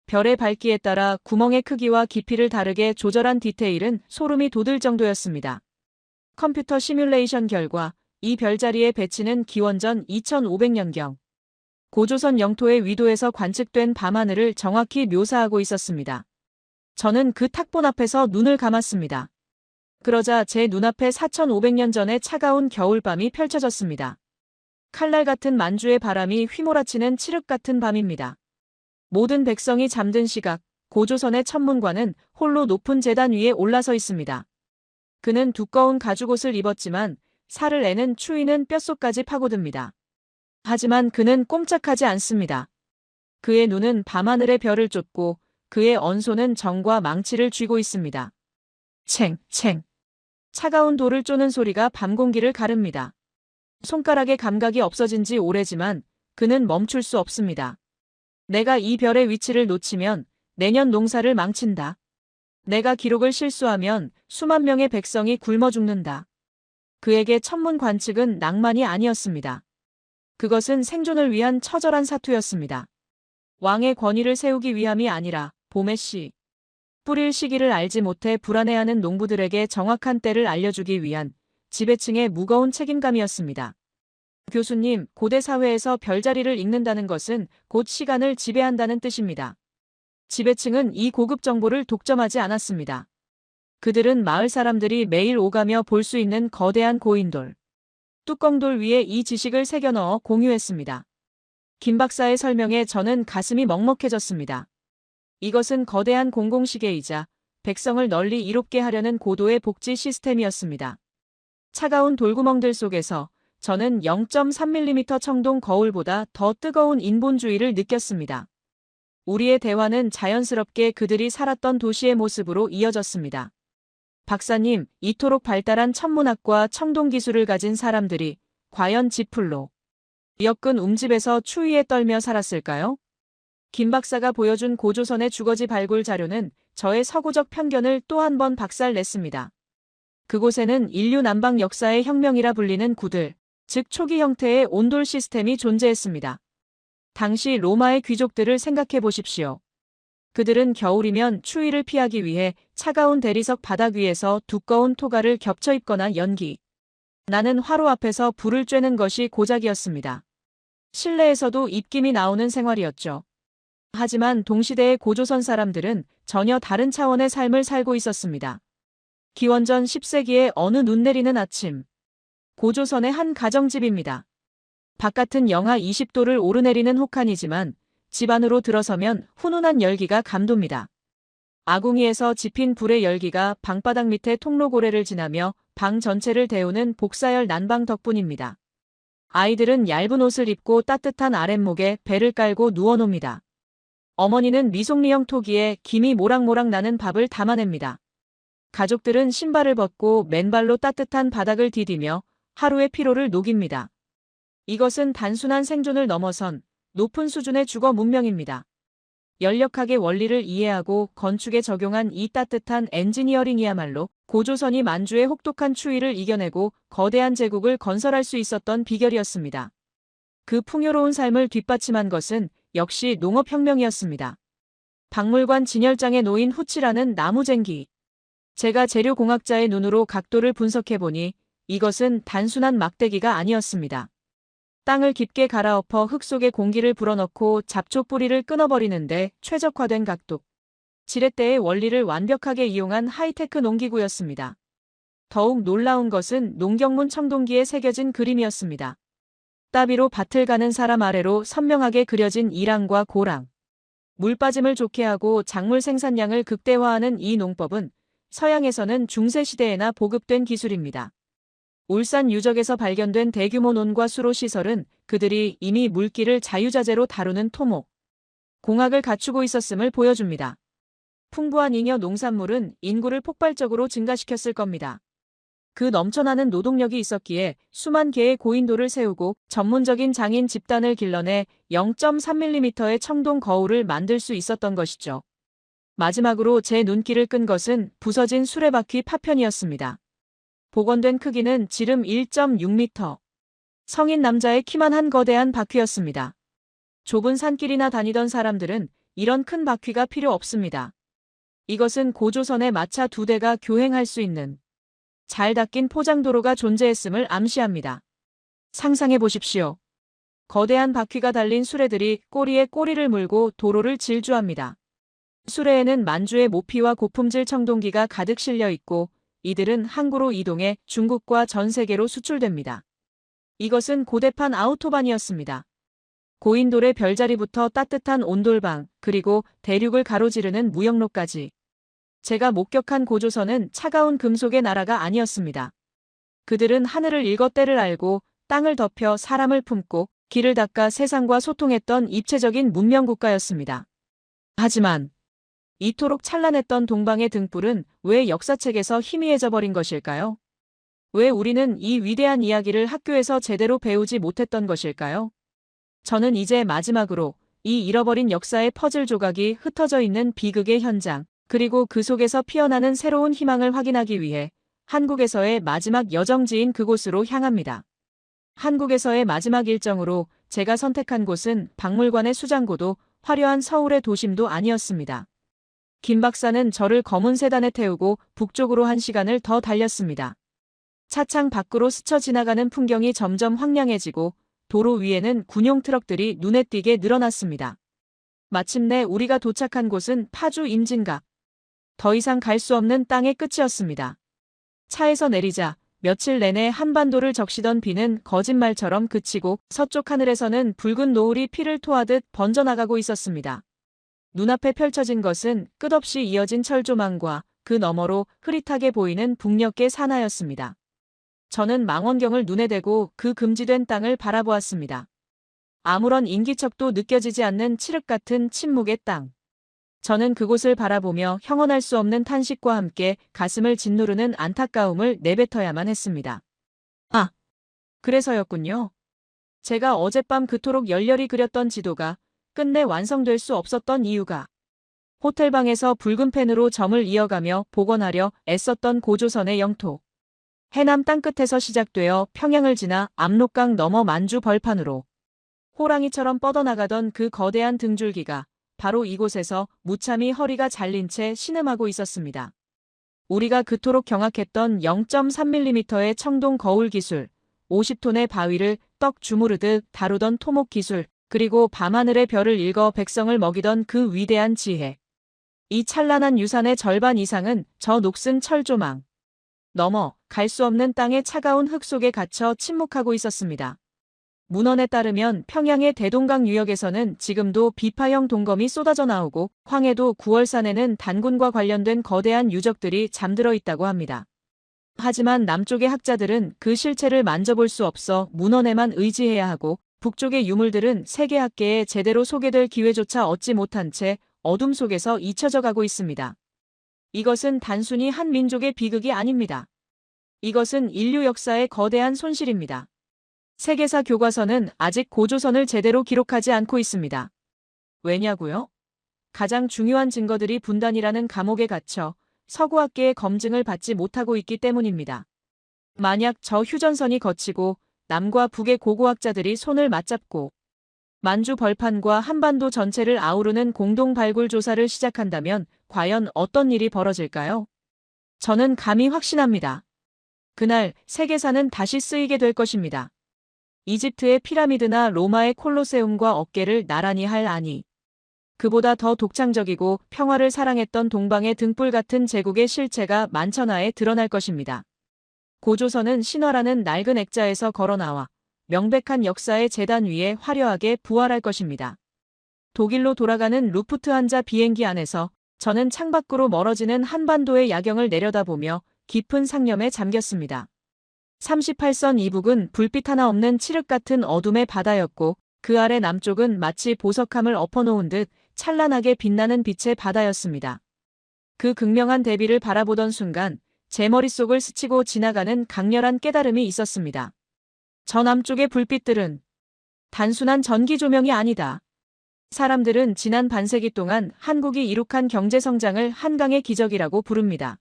별의 밝기에 따라 구멍의 크기와 깊이를 다르게 조절한 디테일은 소름이 돋을 정도였습니다. 컴퓨터 시뮬레이션 결과 이 별자리의 배치는 기원전 2500년경. 고조선 영토의 위도에서 관측된 밤하늘을 정확히 묘사하고 있었습니다. 저는 그 탁본 앞에서 눈을 감았습니다. 그러자 제 눈앞에 4500년 전의 차가운 겨울밤이 펼쳐졌습니다. 칼날 같은 만주의 바람이 휘몰아치는 칠흑 같은 밤입니다. 모든 백성이 잠든 시각, 고조선의 천문관은 홀로 높은 제단 위에 올라서 있습니다. 그는 두꺼운 가죽옷을 입었지만 살을 내는 추위는 뼛속까지 파고듭니다. 하지만 그는 꼼짝하지 않습니다. 그의 눈은 밤하늘의 별을 쫓고 그의 언소는 정과 망치를 쥐고 있습니다. 챙, 챙. 차가운 돌을 쪼는 소리가 밤 공기를 가릅니다. 손가락의 감각이 없어진 지 오래지만 그는 멈출 수 없습니다. 내가 이 별의 위치를 놓치면 내년 농사를 망친다. 내가 기록을 실수하면 수만 명의 백성이 굶어 죽는다. 그에게 천문 관측은 낭만이 아니었습니다. 그것은 생존을 위한 처절한 사투였습니다. 왕의 권위를 세우기 위함이 아니라 봄의 씨. 뿌릴 시기를 알지 못해 불안해하는 농부들에게 정확한 때를 알려주기 위한 지배층의 무거운 책임감이었습니다. 교수님, 고대 사회에서 별자리를 읽는다는 것은 곧 시간을 지배한다는 뜻입니다. 지배층은 이 고급 정보를 독점하지 않았습니다. 그들은 마을 사람들이 매일 오가며 볼 수 있는 거대한 고인돌, 뚜껑돌 위에 이 지식을 새겨 넣어 공유했습니다. 김 박사의 설명에 저는 가슴이 먹먹해졌습니다. 이것은 거대한 공공시계이자 백성을 널리 이롭게 하려는 고도의 복지 시스템이었습니다. 차가운 돌구멍들 속에서 저는 0.3mm 청동 거울보다 더 뜨거운 인본주의를 느꼈습니다. 우리의 대화는 자연스럽게 그들이 살았던 도시의 모습으로 이어졌습니다. 박사님, 이토록 발달한 천문학과 청동기술을 가진 사람들이 과연 지풀로 엮은 움집에서 추위에 떨며 살았을까요? 김 박사가 보여준 고조선의 주거지 발굴 자료는 저의 서구적 편견을 또 한 번 박살냈습니다. 그곳에는 인류 남방 역사의 혁명이라 불리는 구들, 즉 초기 형태의 온돌 시스템이 존재했습니다. 당시 로마의 귀족들을 생각해 보십시오. 그들은 겨울이면 추위를 피하기 위해 차가운 대리석 바닥 위에서 두꺼운 토가를 겹쳐 입거나 연기 나는 화로 앞에서 불을 쬐는 것이 고작이었습니다. 실내에서도 입김이 나오는 생활이었죠. 하지만 동시대의 고조선 사람들은 전혀 다른 차원의 삶을 살고 있었습니다. 기원전 10세기의 어느 눈 내리는 아침. 고조선의 한 가정집입니다. 바깥은 영하 20도를 오르내리는 혹한이지만 집 안으로 들어서면 훈훈한 열기가 감돕니다. 아궁이에서 지핀 불의 열기가 방바닥 밑에 통로고래를 지나며 방 전체를 데우는 복사열 난방 덕분입니다. 아이들은 얇은 옷을 입고 따뜻한 아랫목에 배를 깔고 누워놉니다. 어머니는 미송리형 토기에 김이 모락모락 나는 밥을 담아냅니다. 가족들은 신발을 벗고 맨발로 따뜻한 바닥을 디디며 하루의 피로를 녹입니다. 이것은 단순한 생존을 넘어선 높은 수준의 주거 문명입니다. 연력학의 원리를 이해하고 건축에 적용한 이 따뜻한 엔지니어링이야말로 고조선이 만주의 혹독한 추위를 이겨내고 거대한 제국을 건설할 수 있었던 비결이었습니다. 그 풍요로운 삶을 뒷받침한 것은 역시 농업혁명이었습니다. 박물관 진열장에 놓인 후치라는 나무쟁기. 제가 재료공학자의 눈으로 각도를 분석해보니 이것은 단순한 막대기가 아니었습니다. 땅을 깊게 갈아엎어 흙 속에 공기를 불어넣고 잡초 뿌리를 끊어버리는데 최적화된 각도. 지렛대의 원리를 완벽하게 이용한 하이테크 농기구였습니다. 더욱 놀라운 것은 농경문 청동기에 새겨진 그림이었습니다. 따비로 밭을 가는 사람 아래로 선명하게 그려진 이랑과 고랑. 물 빠짐을 좋게 하고 작물 생산량을 극대화하는 이 농법은 서양에서는 중세시대에나 보급된 기술입니다. 울산 유적에서 발견된 대규모 논과 수로 시설은 그들이 이미 물기를 자유자재로 다루는 토목, 공학을 갖추고 있었음을 보여줍니다. 풍부한 잉여 농산물은 인구를 폭발적으로 증가시켰을 겁니다. 그 넘쳐나는 노동력이 있었기에 수만 개의 고인돌을 세우고 전문적인 장인 집단을 길러내 0.3mm의 청동 거울을 만들 수 있었던 것이죠. 마지막으로 제 눈길을 끈 것은 부서진 수레바퀴 파편이었습니다. 복원된 크기는 지름 1.6m. 성인 남자의 키만 한 거대한 바퀴였습니다. 좁은 산길이나 다니던 사람들은 이런 큰 바퀴가 필요 없습니다. 이것은 고조선의 마차 2대가 교행할 수 있는 잘 닦인 포장도로가 존재했음을 암시합니다. 상상해 보십시오. 거대한 바퀴가 달린 수레들이 꼬리에 꼬리를 물고 도로를 질주합니다. 수레에는 만주의 모피와 고품질 청동기가 가득 실려 있고 이들은 항구로 이동해 중국과 전 세계로 수출됩니다. 이것은 고대판 아우토반이었습니다. 고인돌의 별자리부터 따뜻한 온돌방, 그리고 대륙을 가로지르는 무역로까지. 제가 목격한 고조선은 차가운 금속의 나라가 아니었습니다. 그들은 하늘을 읽어 때를 알고 땅을 덮여 사람을 품고 길을 닦아 세상과 소통했던 입체적인 문명국가였습니다. 하지만 이토록 찬란했던 동방의 등불은 왜 역사책에서 희미해져 버린 것일까요? 왜 우리는 이 위대한 이야기를 학교에서 제대로 배우지 못했던 것일까요? 저는 이제 마지막으로 이 잃어버린 역사의 퍼즐 조각이 흩어져 있는 비극의 현장, 그리고 그 속에서 피어나는 새로운 희망을 확인하기 위해 한국에서의 마지막 여정지인 그곳으로 향합니다. 한국에서의 마지막 일정으로 제가 선택한 곳은 박물관의 수장고도 화려한 서울의 도심도 아니었습니다. 김 박사는 저를 검은 세단에 태우고 북쪽으로 1시간을 더 달렸습니다. 차창 밖으로 스쳐 지나가는 풍경이 점점 황량해지고 도로 위에는 군용 트럭들이 눈에 띄게 늘어났습니다. 마침내 우리가 도착한 곳은 파주 임진각. 더 이상 갈 수 없는 땅의 끝이었습니다. 차에서 내리자 며칠 내내 한반도를 적시던 비는 거짓말처럼 그치고 서쪽 하늘에서는 붉은 노을이 피를 토하듯 번져나가고 있었습니다. 눈앞에 펼쳐진 것은 끝없이 이어진 철조망과 그 너머로 흐릿하게 보이는 북녘의 산하였습니다. 저는 망원경을 눈에 대고 그 금지된 땅을 바라보았습니다. 아무런 인기척도 느껴지지 않는 칠흑 같은 침묵의 땅. 저는 그곳을 바라보며 형언할 수 없는 탄식과 함께 가슴을 짓누르는 안타까움을 내뱉어야만 했습니다. 아, 그래서였군요. 제가 어젯밤 그토록 열렬히 그렸던 지도가 끝내 완성될 수 없었던 이유가 호텔방에서 붉은 펜으로 점을 이어가며 복원하려 애썼던 고조선의 영토. 해남 땅끝에서 시작되어 평양을 지나 압록강 넘어 만주 벌판으로 호랑이처럼 뻗어나가던 그 거대한 등줄기가 바로 이곳에서 무참히 허리가 잘린 채 신음하고 있었습니다. 우리가 그토록 경악했던 0.3mm의 청동 거울 기술, 50톤의 바위를 떡 주무르듯 다루던 토목 기술, 그리고 밤하늘의 별을 읽어 백성을 먹이던 그 위대한 지혜. 이 찬란한 유산의 절반 이상은 저 녹슨 철조망 넘어 갈 수 없는 땅의 차가운 흙 속에 갇혀 침묵하고 있었습니다. 문헌에 따르면 평양의 대동강 유역에서는 지금도 비파형 동검이 쏟아져 나오고 황해도 구월산에는 단군과 관련된 거대한 유적들이 잠들어 있다고 합니다. 하지만 남쪽의 학자들은 그 실체를 만져볼 수 없어 문헌에만 의지해야 하고 북쪽의 유물들은 세계학계에 제대로 소개될 기회조차 얻지 못한 채 어둠 속에서 잊혀져 가고 있습니다. 이것은 단순히 한 민족의 비극이 아닙니다. 이것은 인류 역사의 거대한 손실입니다. 세계사 교과서는 아직 고조선을 제대로 기록하지 않고 있습니다. 왜냐고요? 가장 중요한 증거들이 분단이라는 감옥에 갇혀 서구학계의 검증을 받지 못하고 있기 때문입니다. 만약 저 휴전선이 거치고 남과 북의 고고학자들이 손을 맞잡고 만주 벌판과 한반도 전체를 아우르는 공동 발굴 조사를 시작한다면 과연 어떤 일이 벌어질까요? 저는 감히 확신합니다. 그날 세계사는 다시 쓰이게 될 것입니다. 이집트의 피라미드나 로마의 콜로세움과 어깨를 나란히 할 아니. 그보다 더 독창적이고 평화를 사랑했던 동방의 등불 같은 제국의 실체가 만천하에 드러날 것입니다. 고조선은 신화라는 낡은 액자에서 걸어나와 명백한 역사의 재단 위에 화려하게 부활할 것입니다. 독일로 돌아가는 루프트한자 비행기 안에서 저는 창밖으로 멀어지는 한반도의 야경을 내려다보며 깊은 상념에 잠겼습니다. 38선 이북은 불빛 하나 없는 칠흑 같은 어둠의 바다였고 그 아래 남쪽은 마치 보석함을 엎어놓은 듯 찬란하게 빛나는 빛의 바다였습니다. 그 극명한 대비를 바라보던 순간 제 머릿속을 스치고 지나가는 강렬한 깨달음이 있었습니다. 저 남쪽의 불빛들은 단순한 전기 조명이 아니다. 사람들은 지난 반세기 동안 한국이 이룩한 경제성장을 한강의 기적이라고 부릅니다.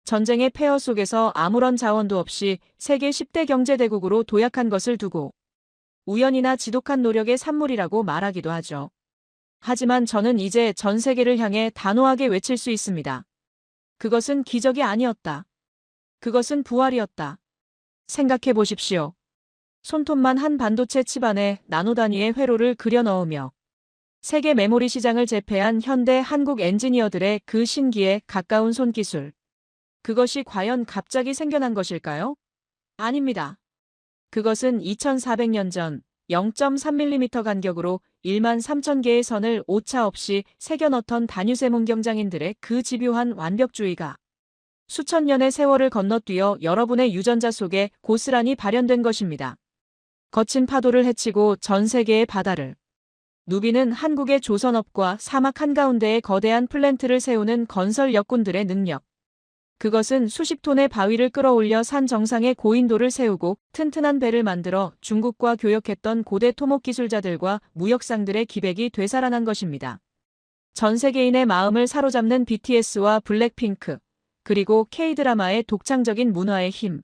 전쟁의 폐허 속에서 아무런 자원도 없이 세계 10대 경제대국으로 도약한 것을 두고 우연이나 지독한 노력의 산물이라고 말하기도 하죠. 하지만 저는 이제 전 세계를 향해 단호하게 외칠 수 있습니다. 그것은 기적이 아니었다. 그것은 부활이었다. 생각해 보십시오. 손톱만 한 반도체 칩 안에 나노 단위의 회로를 그려 넣으며 세계 메모리 시장을 제패한 현대 한국 엔지니어들의 그 신기에 가까운 손기술. 그것이 과연 갑자기 생겨난 것일까요? 아닙니다. 그것은 2400년 전 0.3mm 간격으로 13,000개의 선을 오차 없이 새겨 넣던 다뉴세 문경장인들의 그 집요한 완벽주의가 수천 년의 세월을 건너뛰어 여러분의 유전자 속에 고스란히 발현된 것입니다. 거친 파도를 헤치고 전 세계의 바다를 누비는 한국의 조선업과 사막 한가운데에 거대한 플랜트를 세우는 건설 역군들의 능력. 그것은 수십 톤의 바위를 끌어올려 산 정상에 고인도를 세우고 튼튼한 배를 만들어 중국과 교역했던 고대 토목 기술자들과 무역상들의 기백이 되살아난 것입니다. 전 세계인의 마음을 사로잡는 BTS와 블랙핑크, 그리고 K-드라마의 독창적인 문화의 힘.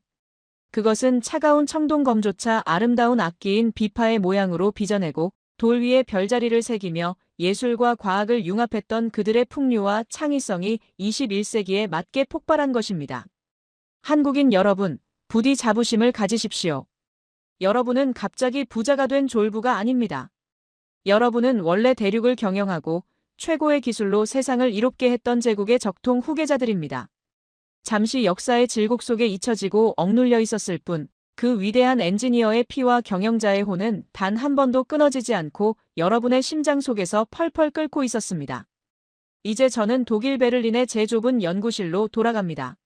그것은 차가운 청동검조차 아름다운 악기인 비파의 모양으로 빚어내고 돌 위에 별자리를 새기며 예술과 과학을 융합했던 그들의 풍류와 창의성이 21세기에 맞게 폭발한 것입니다. 한국인 여러분, 부디 자부심을 가지십시오. 여러분은 갑자기 부자가 된 졸부가 아닙니다. 여러분은 원래 대륙을 경영하고 최고의 기술로 세상을 이롭게 했던 제국의 적통 후계자들입니다. 잠시 역사의 질곡 속에 잊혀지고 억눌려 있었을 뿐, 그 위대한 엔지니어의 피와 경영자의 혼은 단 한 번도 끊어지지 않고 여러분의 심장 속에서 펄펄 끓고 있었습니다. 이제 저는 독일 베를린의 제 좁은 연구실로 돌아갑니다.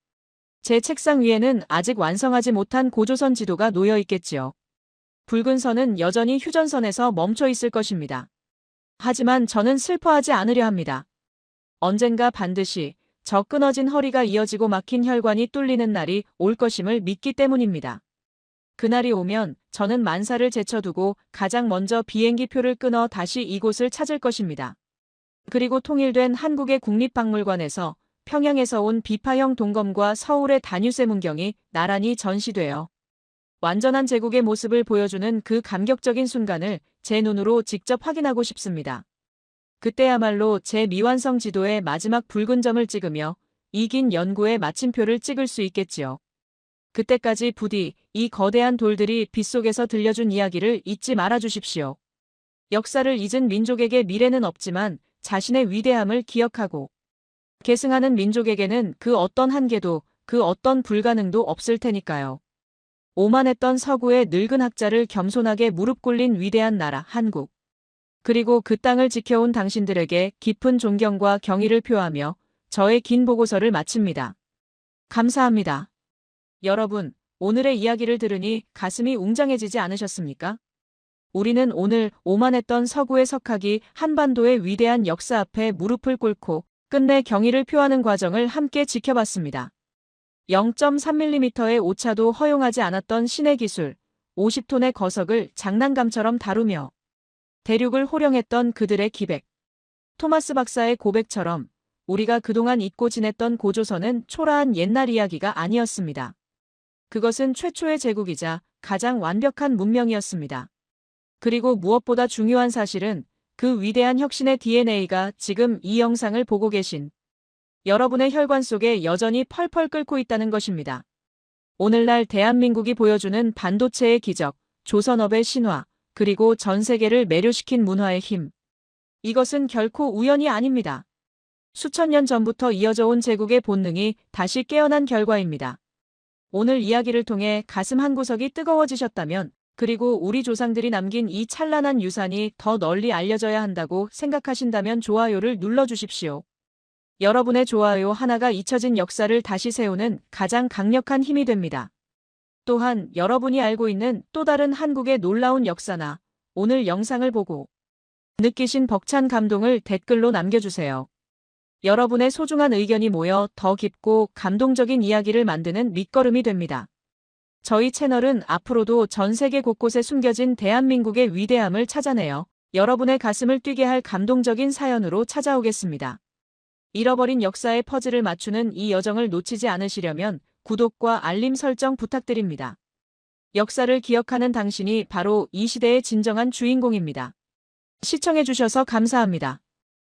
제 책상 위에는 아직 완성하지 못한 고조선 지도가 놓여 있겠지요. 붉은 선은 여전히 휴전선에서 멈춰 있을 것입니다. 하지만 저는 슬퍼하지 않으려 합니다. 언젠가 반드시 저 끊어진 허리가 이어지고 막힌 혈관이 뚫리는 날이 올 것임을 믿기 때문입니다. 그날이 오면 저는 만사를 제쳐두고 가장 먼저 비행기표를 끊어 다시 이곳을 찾을 것입니다. 그리고 통일된 한국의 국립박물관에서 평양에서 온 비파형 동검과 서울의 다뉴세 문경이 나란히 전시되어 완전한 제국의 모습을 보여주는 그 감격적인 순간을 제 눈으로 직접 확인하고 싶습니다. 그때야말로 제 미완성 지도의 마지막 붉은 점을 찍으며 이 긴 연구의 마침표를 찍을 수 있겠지요. 그때까지 부디 이 거대한 돌들이 빗속에서 들려준 이야기를 잊지 말아 주십시오. 역사를 잊은 민족에게 미래는 없지만 자신의 위대함을 기억하고 계승하는 민족에게는 그 어떤 한계도 그 어떤 불가능도 없을 테니까요. 오만했던 서구의 늙은 학자를 겸손하게 무릎 꿇린 위대한 나라 한국. 그리고 그 땅을 지켜온 당신들에게 깊은 존경과 경의를 표하며 저의 긴 보고서를 마칩니다. 감사합니다. 여러분, 오늘의 이야기를 들으니 가슴이 웅장해지지 않으셨습니까? 우리는 오늘 오만했던 서구의 석학이 한반도의 위대한 역사 앞에 무릎을 꿇고 끝내 경의를 표하는 과정을 함께 지켜봤습니다. 0.3mm의 오차도 허용하지 않았던 신의 기술, 50톤의 거석을 장난감처럼 다루며 대륙을 호령했던 그들의 기백. 토마스 박사의 고백처럼 우리가 그동안 잊고 지냈던 고조선은 초라한 옛날 이야기가 아니었습니다. 그것은 최초의 제국이자 가장 완벽한 문명이었습니다. 그리고 무엇보다 중요한 사실은 그 위대한 혁신의 DNA가 지금 이 영상을 보고 계신 여러분의 혈관 속에 여전히 펄펄 끓고 있다는 것입니다. 오늘날 대한민국이 보여주는 반도체의 기적, 조선업의 신화, 그리고 전 세계를 매료시킨 문화의 힘. 이것은 결코 우연이 아닙니다. 수천 년 전부터 이어져 온 제국의 본능이 다시 깨어난 결과입니다. 오늘 이야기를 통해 가슴 한구석이 뜨거워지셨다면, 그리고 우리 조상들이 남긴 이 찬란한 유산이 더 널리 알려져야 한다고 생각하신다면 좋아요를 눌러주십시오. 여러분의 좋아요 하나가 잊혀진 역사를 다시 세우는 가장 강력한 힘이 됩니다. 또한 여러분이 알고 있는 또 다른 한국의 놀라운 역사나 오늘 영상을 보고 느끼신 벅찬 감동을 댓글로 남겨주세요. 여러분의 소중한 의견이 모여 더 깊고 감동적인 이야기를 만드는 밑거름이 됩니다. 저희 채널은 앞으로도 전 세계 곳곳에 숨겨진 대한민국의 위대함을 찾아내어 여러분의 가슴을 뛰게 할 감동적인 사연으로 찾아오겠습니다. 잃어버린 역사의 퍼즐을 맞추는 이 여정을 놓치지 않으시려면 구독과 알림 설정 부탁드립니다. 역사를 기억하는 당신이 바로 이 시대의 진정한 주인공입니다. 시청해주셔서 감사합니다.